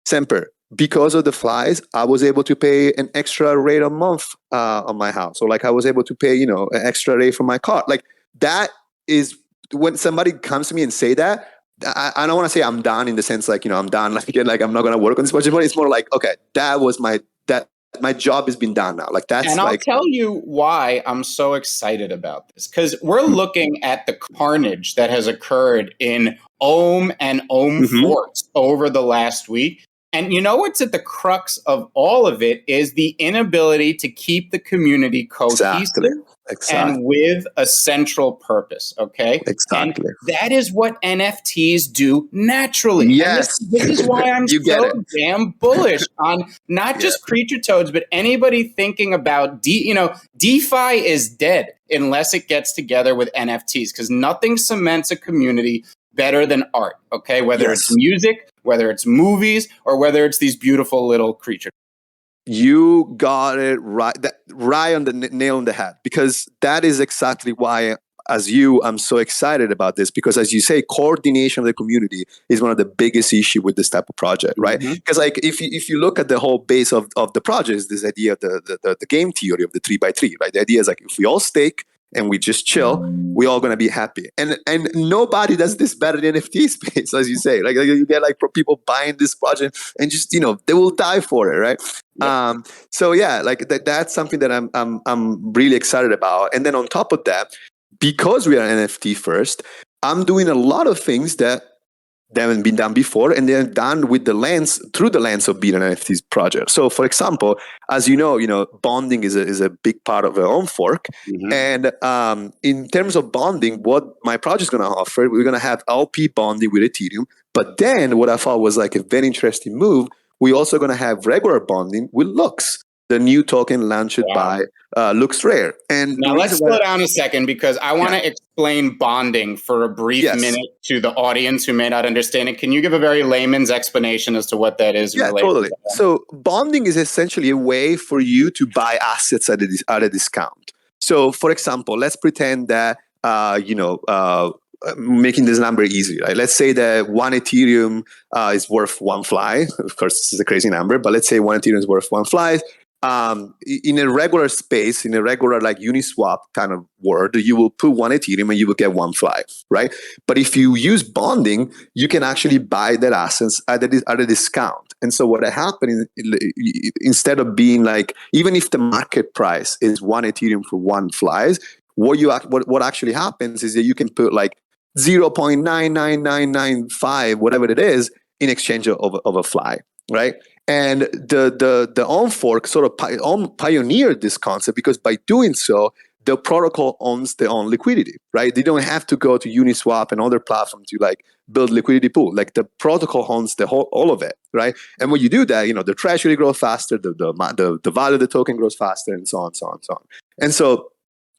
Sempur, because of the flies, I was able to pay an extra rate a month on my house. Or like I was able to pay, an extra rate for my car. Like that is when somebody comes to me and say that, I don't want to say I'm done in the sense like, I'm done, like I'm not going to work on this project, but it's more like, okay, that was my job has been done now. Like that's and I'll tell you why I'm so excited about this, because we're looking at the carnage that has occurred in Ohm and Ohm forks over the last week. And what's at the crux of all of it is the inability to keep the community cohesive and with a central purpose, okay? Exactly. And that is what NFTs do naturally. Yes. And this is why I'm so damn bullish on not just CreatureToadz, but anybody thinking about, DeFi is dead unless it gets together with NFTs, because nothing cements a community better than art, okay? Whether it's music, whether it's movies, or whether it's these beautiful little creatures. You got it right, right on the nail on the head, because that is exactly why, as you, I'm so excited about this, because as you say, coordination of the community is one of the biggest issue with this type of project, right? Because like if you look at the whole base of the project, is this idea of the game theory of the 3x3, right? The idea is like, if we all stake and we just chill, we're all gonna be happy. And nobody does this better than NFT space, as you say. Like you get like people buying this project and just, they will die for it, right? Yep. So yeah, like that's something that I'm really excited about. And then on top of that, because we are NFT first, I'm doing a lot of things that haven't been done before, and they're done through the lens of being an NFT project. So, for example, as you know, bonding is a big part of our own fork. And in terms of bonding, what my project is going to offer, we're going to have LP bonding with Ethereum. But then, what I thought was like a very interesting move, we're also going to have regular bonding with Lux, the new token launched by Lux Rare. And now let's slow down a second, because I want to explain bonding for a brief minute to the audience who may not understand it. Can you give a very layman's explanation as to what that is? Yeah, totally. So bonding is essentially a way for you to buy assets at a discount. So for example, let's pretend that, making this number easy, right? Let's say that one Ethereum is worth one fly. Of course, this is a crazy number, but let's say one Ethereum is worth one fly. In a regular space, in a regular like Uniswap kind of world, you will put one Ethereum and you will get one fly, right? But if you use bonding, you can actually buy that assets at a discount. And so what happened is, instead of being like, even if the market price is one Ethereum for one flies, what actually happens is that you can put like 0.99995, whatever it is, in exchange of a fly, right? And the ON fork sort of pioneered this concept, because by doing so, the protocol owns their own liquidity, right? They don't have to go to Uniswap and other platforms to like build liquidity pool. Like the protocol owns all of it, right? And when you do that, the treasury grows faster, the value of the token grows faster, and so on, so on, so on. And so,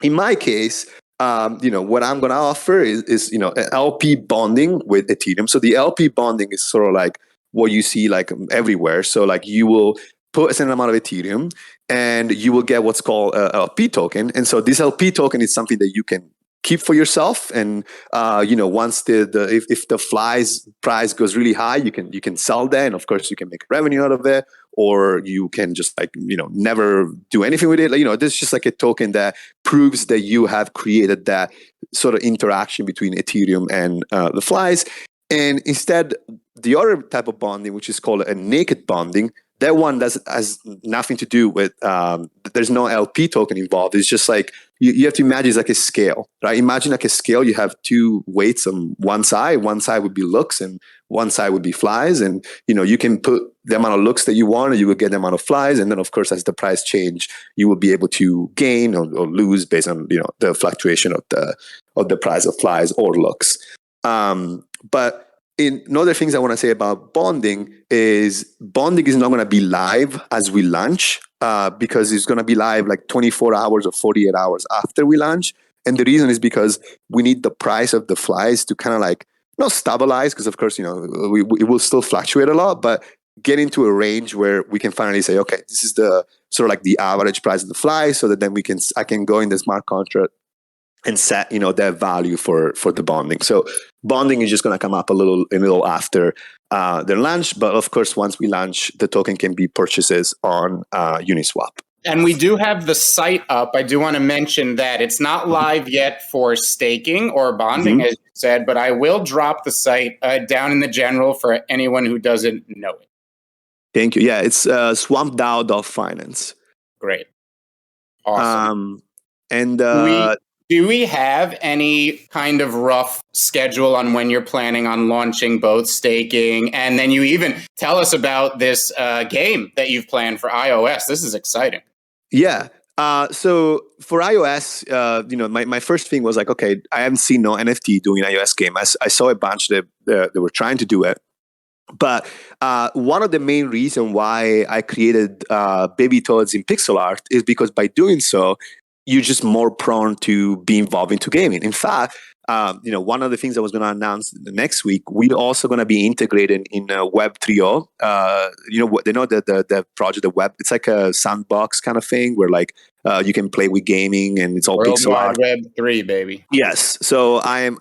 in my case, what I'm going to offer is LP bonding with Ethereum. So the LP bonding is sort of like what you see like everywhere. So like you will put a certain amount of Ethereum and you will get what's called a LP token. And so this LP token is something that you can keep for yourself. And once if the flies price goes really high, you can sell that, and of course you can make revenue out of it, or you can just like never do anything with it. Like, this is just like a token that proves that you have created that sort of interaction between Ethereum and the flies. And instead, the other type of bonding, which is called a naked bonding, that one has nothing to do with, there's no LP token involved. It's just like, you have to imagine it's like a scale, right? Imagine like a scale, you have two weights on one side. One side would be looks and one side would be flies. And, you can put the amount of looks that you want, and you will get the amount of flies. And then, of course, as the price change, you will be able to gain or lose based on, the fluctuation of the price of flies or looks. But another things I want to say about bonding is not going to be live as we launch, because it's going to be live like 24 hours or 48 hours after we launch. And the reason is because we need the price of the flies to kind of like not stabilize, because of course, it will still fluctuate a lot, but get into a range where we can finally say, okay, this is the sort of like the average price of the fly, so that then I can go in the smart contract and set that value for the bonding. So bonding is just going to come up a little after the launch, but of course once we launch, the token can be purchases on Uniswap. And we do have the site up. I do want to mention that it's not live yet for staking or bonding, as you said, but I will drop the site down in the general for anyone who doesn't know it. Thank you. Yeah, it's swampdao.finance. Great. Awesome. And do we have any kind of rough schedule on when you're planning on launching both staking? And then you even tell us about this game that you've planned for iOS. This is exciting. Yeah. So for iOS, my first thing was like, okay, I haven't seen no NFT doing iOS game. I saw a bunch that were trying to do it. But one of the main reasons why I created Baby Toads in pixel art is because by doing so, you're just more prone to be involved into gaming. In fact, one of the things I was going to announce the next week, we're also going to be integrated in Web3. They know the project, the web. It's like a sandbox kind of thing where like you can play with gaming and it's all World pixel art. Wide Web 3, baby. Yes. So I'm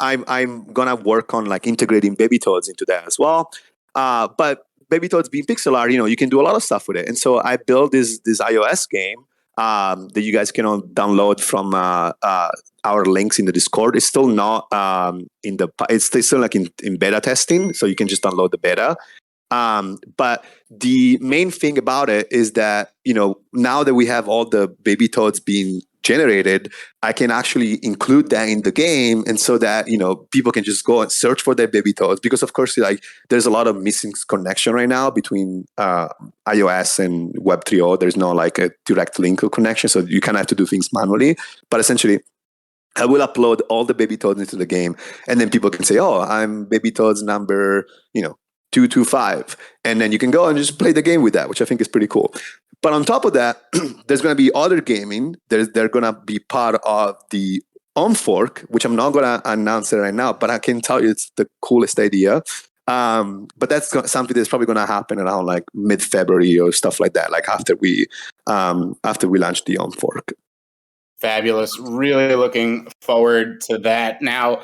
gonna work on like integrating CreatureToadz into that as well. But CreatureToadz being pixel art, you can do a lot of stuff with it. And so I built this iOS game that you guys can download from our links in the Discord. It's still not it's still like in beta testing, so you can just download the beta. But the main thing about it is that, now that we have all the CreatureToadz being generated, I can actually include that in the game, and so that people can just go and search for their CreatureToadz, because of course like there's a lot of missing connection right now between iOS and Web3. There's no like a direct link or connection, so you kind of have to do things manually. But essentially, I will upload all the CreatureToadz into the game, and then people can say, "Oh, I'm CreatureToadz number 225," and then you can go and just play the game with that, which I think is pretty cool. But on top of that, there's going to be other gaming. They're going to be part of the fork, which I'm not going to announce it right now, but I can tell you it's the coolest idea. But that's something that's probably going to happen around like mid-February or stuff like that, like after we launch the fork. Fabulous. Really looking forward to that. Now,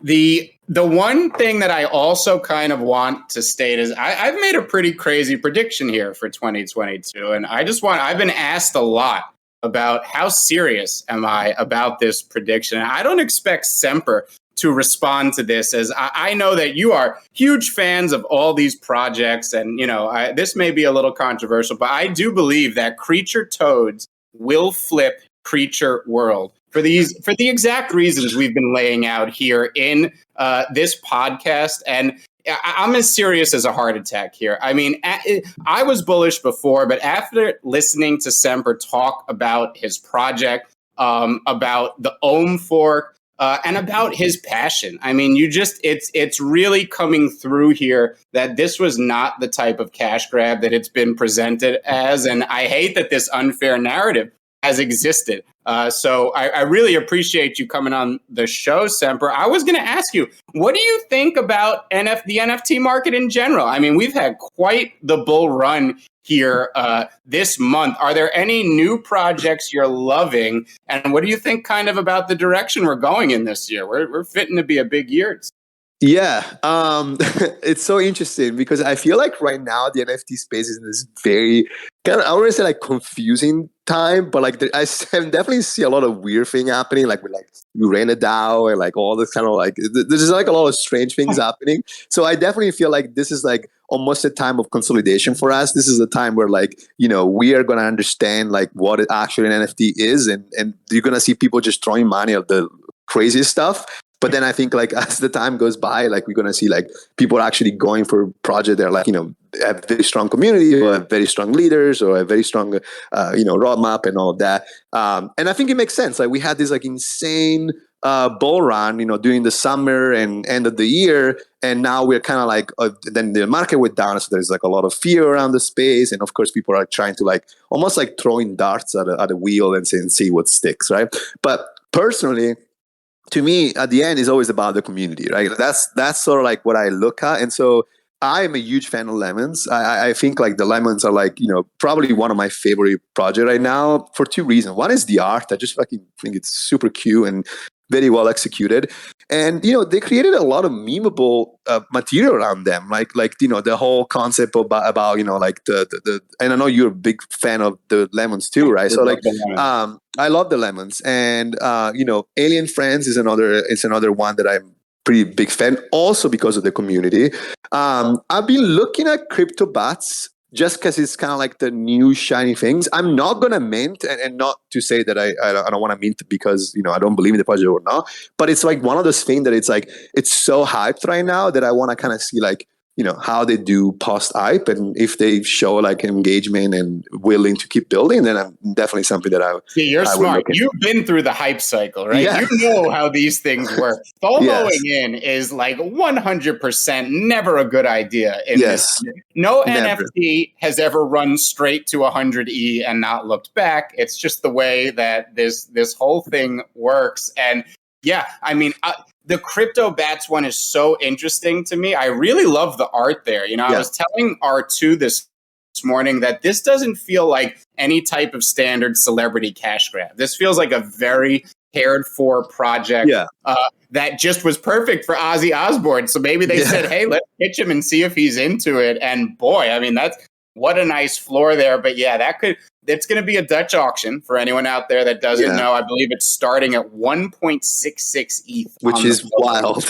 the one thing that I also kind of want to state is I've made a pretty crazy prediction here for 2022. And I've been asked a lot about how serious am I about this prediction. And I don't expect Sempur to respond to this, as I know that you are huge fans of all these projects. And, this may be a little controversial, but I do believe that CreatureToadz will flip CreatureWorld for the exact reasons we've been laying out here in this podcast. And I'm as serious as a heart attack here. I mean, I was bullish before, but after listening to Sempur talk about his project, about the fork, and about his passion, I mean, it's really coming through here that this was not the type of cash grab that it's been presented as. And I hate that this unfair narrative has existed. So I really appreciate you coming on the show, Sempur. I was going to ask you, what do you think about the NFT market in general? I mean, we've had quite the bull run here this month. Are there any new projects you're loving? And what do you think kind of about the direction we're going in this year? We're fitting to be a big year. Yeah, it's so interesting because I feel like right now the NFT space is in this very kind of, I wouldn't say like confusing time, but like I definitely see a lot of weird thing happening, like with like you ran a DAO and like all this kind of like there's just like a lot of strange things happening. So I definitely feel like this is like almost a time of consolidation for us. This is a time where like we are gonna understand like what actually an NFT is, and you're gonna see people just throwing money at the craziest stuff. But then I think like as the time goes by, like we're gonna see like people actually going for projects that are like have very strong community or have very strong leaders or a very strong roadmap and all of that. And I think it makes sense. Like we had this like insane bull run, during the summer and end of the year, and now we're kind of like then the market went down, so there's like a lot of fear around the space, and of course people are trying to like almost like throwing darts at a wheel and see what sticks, right? But personally, to me, at the end, is always about the community, right? That's sort of like what I look at. And so I'm a huge fan of Lemons. I think like the Lemons are like, probably one of my favorite projects right now for two reasons. One is the art. I just fucking think it's super cute and very well executed. And, they created a lot of memeable material around them. Like the whole concept about like the and I know you're a big fan of the Lemons too, right? So like, I love the Lemons, and Alien Friends is another one that I'm pretty big fan, also because of the community. I've been looking at CryptoToadz just because it's kind of like the new shiny things. I'm not gonna mint, and not to say that I don't want to mint because I don't believe in the project or not, but it's like one of those things that it's like it's so hyped right now that I want to kind of see like how they do post hype, and if they show like engagement and willing to keep building, then I'm definitely something that I see. You're smart. You've been through the hype cycle, right? Yeah. You know how these things work. FOMOing in is like 100% never a good idea. No never. NFT has ever run straight to 100E and not looked back. It's just the way that this whole thing works. And yeah, I mean, the CryptoBats one is so interesting to me. I really love the art there. You know, I was telling R2 this morning that this doesn't feel like any type of standard celebrity cash grab. This feels like a very cared for project that just was perfect for Ozzy Osbourne. So maybe they said, hey, let's pitch him and see if he's into it. And boy, I mean, that's what a nice floor there. But yeah, it's going to be a Dutch auction for anyone out there that doesn't know. I believe it's starting at 1.66 ETH, which is wild.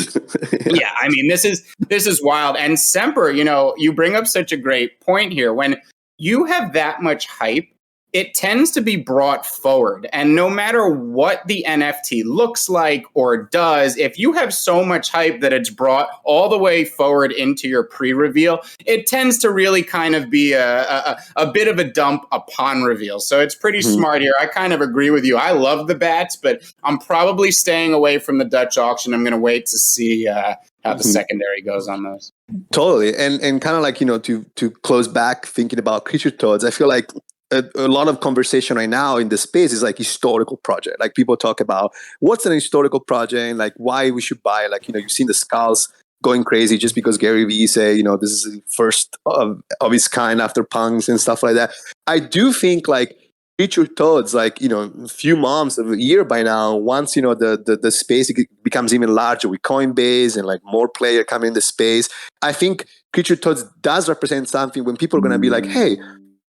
Yeah, I mean, this is wild. And Sempur, you know, you bring up such a great point here. When you have that much hype, it tends to be brought forward. And no matter what the NFT looks like or does, if you have so much hype that it's brought all the way forward into your pre-reveal, it tends to really kind of be a bit of a dump upon reveal. So it's pretty smart here. I kind of agree with you. I love the bats, but I'm probably staying away from the Dutch auction. I'm going to wait to see how the secondary goes on those. Totally. And kind of like, you know, to close back thinking about CreatureToadz, I feel like a lot of conversation right now in the space is like historical project. Like people talk about what's an historical project and like why we should buy. Like, you know, you've seen the skulls going crazy just because Gary Vee say, you know, this is the first of its kind after punks and stuff like that. I do think like CreatureToadz, like, you know, a few months of a year by now, once, you know, the space becomes even larger with Coinbase and like more players coming in the space, I think CreatureToadz does represent something when people are going to be like, hey,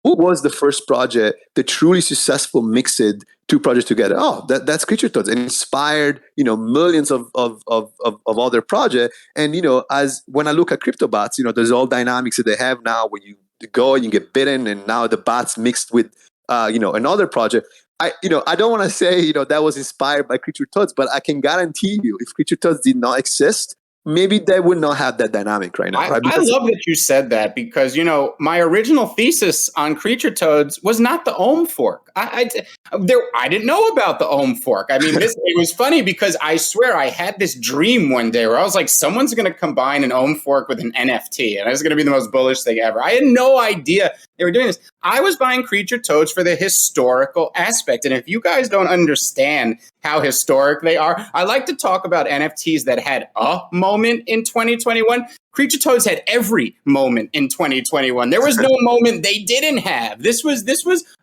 who was the first project that truly successful mixed two projects together? Oh, that's CreatureToadz, and inspired, you know, millions of other projects. And, you know, as when I look at CryptoBats, you know, there's all dynamics that they have now when you go and you get bitten, and now the bots mixed with, you know, another project. I don't want to say, you know, that was inspired by CreatureToadz, but I can guarantee you, if CreatureToadz did not exist, maybe they would not have that dynamic right now. I love that you said that, because, you know, my original thesis on CreatureToadz was not the Ohm fork. I didn't know about the Ohm fork. I mean, it was funny because I swear I had this dream one day where I was like, someone's going to combine an Ohm fork with an NFT, and it's going to be the most bullish thing ever. I had no idea they were doing this. I was buying CreatureToadz for the historical aspect. And if you guys don't understand how historic they are, I like to talk about NFTs that had a moment in 2021. CreatureToadz had every moment in 2021. There was no moment they didn't have. This was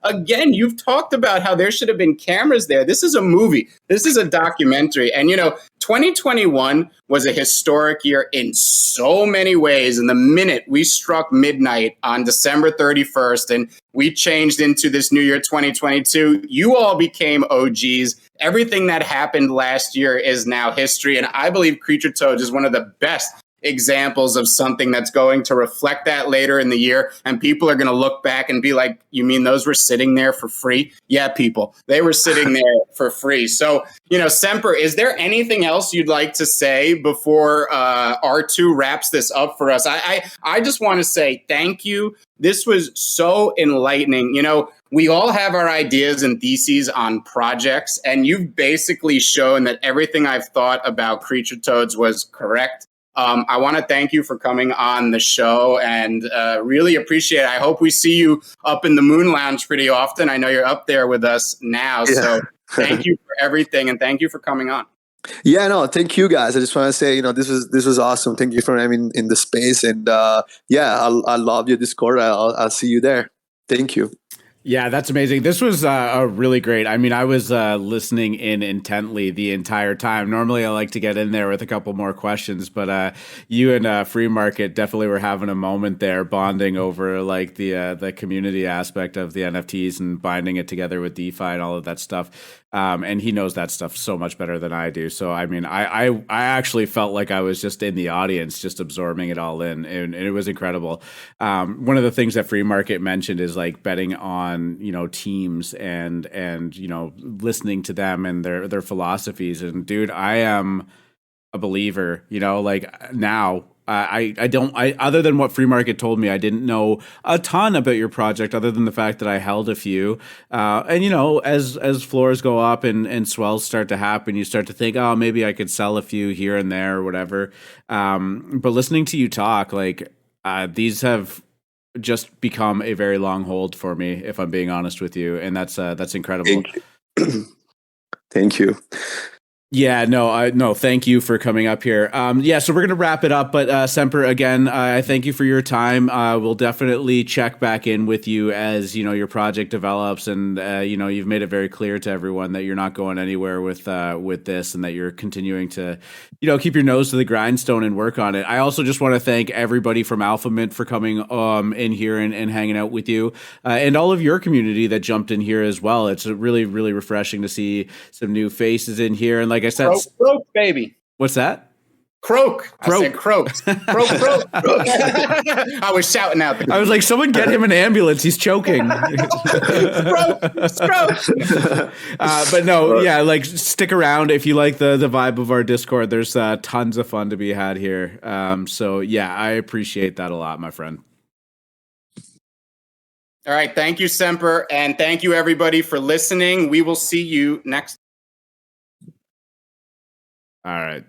again, you've talked about how there should have been cameras there. This is a movie. This is a documentary. And, you know, 2021 was a historic year in so many ways. And the minute we struck midnight on December 31st and we changed into this new year 2022, you all became OGs. Everything that happened last year is now history. And I believe CreatureToadz is one of the best examples of something that's going to reflect that later in the year, and people are going to look back and be like, you mean those were sitting there for free? Yeah, people, they were sitting there for free. So, you know, Sempur, is there anything else you'd like to say before R2 wraps this up for us? I just want to say thank you. This was so enlightening. You know, we all have our ideas and theses on projects, and you've basically shown that everything I've thought about CreatureToadz was correct. I want to thank you for coming on the show, and really appreciate it. I hope we see you up in the Moon Lounge pretty often. I know you're up there with us now. Yeah. So thank you for everything, and thank you for coming on. Yeah, no, thank you guys. I just want to say, you know, this was awesome. Thank you for having in the space, and yeah, I love your Discord. I'll see you there. Thank you. Yeah, that's amazing. This was a really great. I mean, I was listening in intently the entire time. Normally, I like to get in there with a couple more questions, but you and Free Market definitely were having a moment there, bonding over like the community aspect of the NFTs and binding it together with DeFi and all of that stuff. And he knows that stuff so much better than I do. So, I mean, I actually felt like I was just in the audience, just absorbing it all in, and it was incredible. One of the things that Free Market mentioned is like betting on, you know, teams and you know, listening to them and their philosophies. And dude, I am a believer, you know, like now. I other than what Free Market told me, I didn't know a ton about your project other than the fact that I held a few. And, you know, as floors go up and swells start to happen, you start to think, oh, maybe I could sell a few here and there or whatever. But listening to you talk, like these have just become a very long hold for me, if I'm being honest with you. And that's incredible. Thank you. Thank you. Yeah, no, thank you for coming up here. So we're going to wrap it up, but Sempur, again, I thank you for your time. We'll definitely check back in with you as, your project develops, and, you've made it very clear to everyone that you're not going anywhere with this, and that you're continuing to, keep your nose to the grindstone and work on it. I also just want to thank everybody from Alpha Mint for coming in here and hanging out with you, and all of your community that jumped in here as well. It's really, really refreshing to see some new faces in here. And like I said, croak, baby. What's that? Croak. I said croak. Croak. I was shouting out. I was like, someone get him an ambulance. He's choking. Stroke. But no, like stick around if you like the vibe of our Discord. There's tons of fun to be had here. I appreciate that a lot, my friend. All right. Thank you, Sempur. And thank you, everybody, for listening. We will see you next. All right.